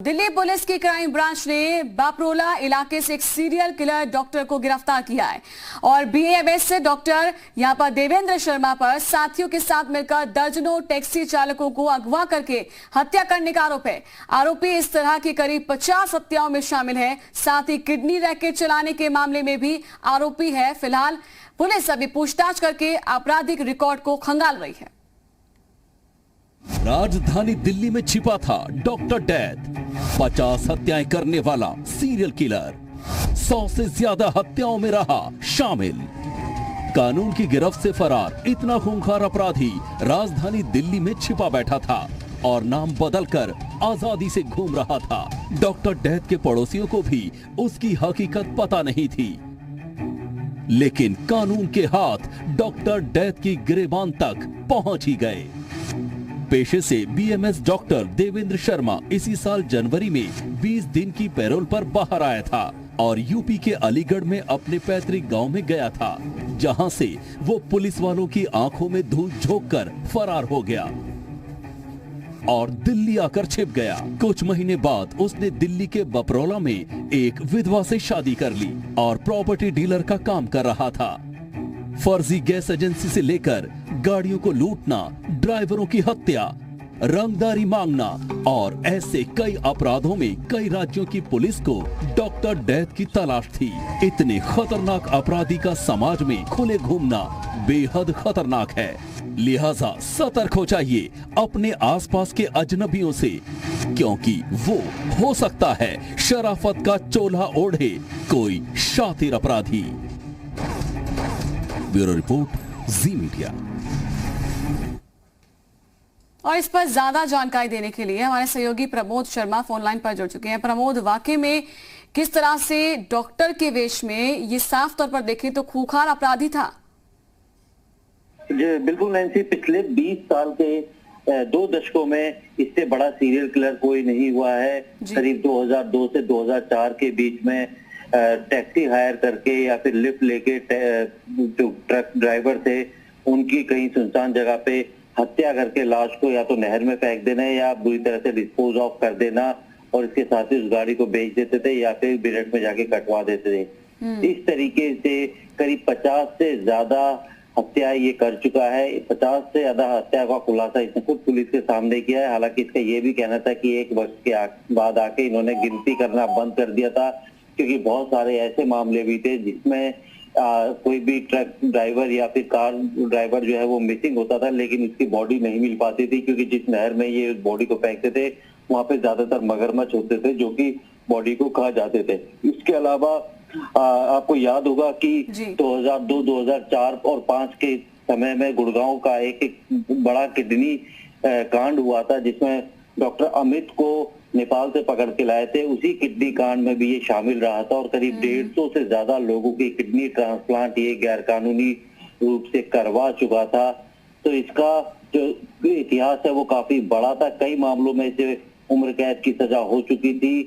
Delhi police की crime branch ने बापरोला इलाके से एक सीरियल किलर डॉक्टर को गिरफ्तार किया है और बीएमएस से डॉक्टर यहां पर देवेंद्र शर्मा पर साथियों के साथ मिलकर दर्जनों टैक्सी चालकों को अगवा करके हत्या करने का आरोप है। आरोपी इस तरह की करीब 50 हत्याओं में शामिल है। साथ ही किडनी रैकेट चलाने के मामले में भी आरोपी है। फिलहाल पुलिस अभी पूछताछ करके आपराधिक रिकॉर्ड को खंगाल रही है। राजधानी दिल्ली में छिपा था डॉक्टर डेथ, 50 हत्याएं करने वाला सीरियल किलर, 100 से ज्यादा हत्याओं में रहा शामिल। कानून की गिरफ्त से फरार इतना खूंखार अपराधी राजधानी दिल्ली में छिपा बैठा था और नाम बदलकर आजादी से घूम रहा था। डॉक्टर डेथ के पड़ोसियों को भी उसकी हकीकत पता नहीं थी, लेकिन कानून के हाथ डॉक्टर डेथ की गिरेबान तक पहुंच ही गए। पेशे से बीएमएस डॉक्टर देवेंद्र शर्मा इसी साल जनवरी में 20 दिन की पैरोल पर बाहर आया था और यूपी के अलीगढ़ में अपने पैतृक गांव में गया था, जहां से वो पुलिस वालों की आंखों में धूल झोंककर फरार हो गया और दिल्ली आकर छिप गया। कुछ महीने बाद उसने दिल्ली के बपरोला में एक विधवा से शादी कर ली और प्रॉपर्टी डीलर का काम कर रहा था। फर्जी गैस एजेंसी से लेकर गाड़ियों को लूटना, ड्राइवरों की हत्या, रंगदारी मांगना और ऐसे कई अपराधों में कई राज्यों की पुलिस को डॉक्टर डेथ की तलाश थी। इतने खतरनाक अपराधी का समाज में खुले घूमना बेहद खतरनाक है, लिहाजा सतर्क हो जाइए अपने आसपास के अजनबियों से, क्योंकि वो हो सकता है शराफत का चोला ओढ़े कोई शातिर अपराधी। ब्यूरो रिपोर्ट, जी मीडिया। और इस पर ज्यादा जानकारी देने के लिए हमारे सहयोगी प्रमोद शर्मा फोन लाइन पर जुड़ चुके हैं। प्रमोद, वाकई में किस तरह से डॉक्टर के वेश में ये साफ तौर पर देखें तो खूंखार अपराधी था? बिल्कुल नैन्सी, पिछले 20 साल के 2 दशकों में इससे बड़ा सीरियल किलर कोई नहीं हुआ है। करीब 2002 से 2004 के बीच में टैक्सी हायर करके या फिर लिफ्ट लेके जो ट्रक ड्राइवर थे उनकी कहीं सुनसान जगह पे हत्या करके लाश को या तो नहर में फेंक देना या बुरी तरह से डिस्पोज ऑफ कर देना और इसके साथ ही उस गाड़ी को बेच देते थे या फिर बिलेट में जाके कटवा देते थे। इस तरीके से करीब 50 से ज्यादा हत्या ये कर चुका है। 50 से ज्यादा हत्या का खुलासा इसने खुद पुलिस के सामने किया है। हालांकि इसका ये भी कहना था कि 1 वर्ष के बाद आके इन्होंने गिनती करना बंद कर दिया था, क्योंकि बहुत सारे ऐसे मामले भी थे जिसमें कोई भी ट्रक ड्राइवर या फिर कार ड्राइवर जो है वो मिसिंग होता था, लेकिन उसकी बॉडी नहीं मिल पाती थी, क्योंकि जिस नहर में ये बॉडी को फेंकते थे वहां पे ज्यादातर मगरमच्छ होते थे जो कि बॉडी को खा जाते थे। इसके अलावा आपको याद होगा कि 2002, 2004 और 2005 के समय में गुड़गांव का एक बड़ा किडनी कांड हुआ था, जिसमें डॉक्टर अमित को नेपाल से पकड़ के लाए थे। उसी किडनी कांड में भी ये शामिल रहा था और करीब 150 से ज्यादा लोगों की किडनी ट्रांसप्लांट ये गैर कानूनी रूप से करवा चुका था। तो इसका जो इतिहास है वो काफी बड़ा था। कई मामलों में इसे उम्र कैद की सजा हो चुकी थी।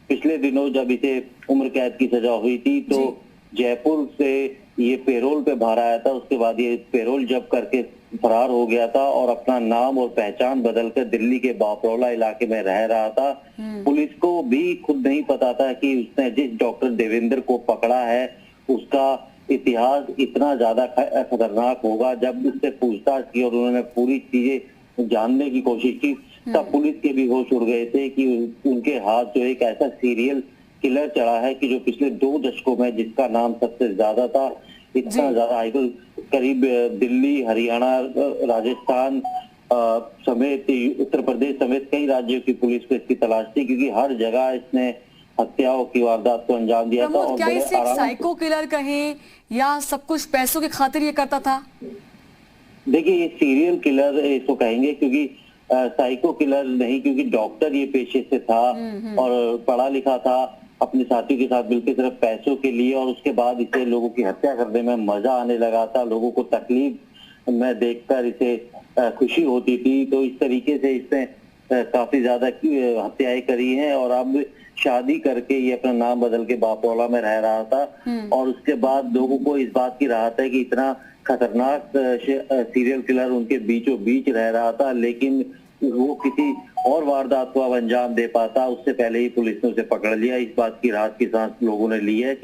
पिछले दिनों जब इसे उम्र कैद की सजा हुई थी तो जयपुर से ये पेरोल पे बाहर आया था। उसके बाद ये पेरोल जब्त करके फरार हो गया था और अपना नाम और पहचान बदलकर दिल्ली के बापरोला इलाके में रह रहा था। पुलिस को भी खुद नहीं पता था कि उसने जिस डॉक्टर देवेंद्र को पकड़ा है उसका इतिहास इतना ज्यादा खतरनाक होगा। जब उससे पूछताछ की और उन्होंने पूरी चीजें जानने की कोशिश की तब पुलिस के भी होश उड़ गए थे कि उनके हाथ जो एक ऐसा सीरियल किलर चढ़ा है कि जो पिछले 2 दशकों में जिसका नाम सबसे ज्यादा था, इतना ज्यादा करीब दिल्ली, हरियाणा, राजस्थान समेत उत्तर प्रदेश समेत कई राज्यों की पुलिस को इसकी तलाश थी, क्योंकि हर जगह इसने हत्याओं की वारदात को अंजाम दिया था। और क्या इसे एक साइको किलर कहें या सब कुछ पैसों की खातिर ये करता था? देखिए, ये सीरियल किलर इसको कहेंगे, क्योंकि साइको किलर नहीं, क्योंकि डॉक्टर ये पेशे से था और पढ़ा लिखा था। अपने साथियों के साथ मिलकर सिर्फ पैसों के लिए और उसके बाद इसे लोगों की हत्या करने में मजा आने लगा था। लोगों को तकलीफ में देखकर इसे खुशी होती थी। तो इस तरीके से इसने काफी ज्यादा हत्याएं करी हैं और अब शादी करके ये अपना नाम बदल के बापरोला में रह रहा था। और उसके बाद लोगों को इस बात की राहत है कि इतना खतरनाक सीरियल किलर उनके बीचों बीच रह रहा था, लेकिन वो किसी और वारदात को अब अंजाम दे पाता, उससे पहले ही पुलिस ने उसे पकड़ लिया। इस बात की राहत की सांस लोगों ने ली है कि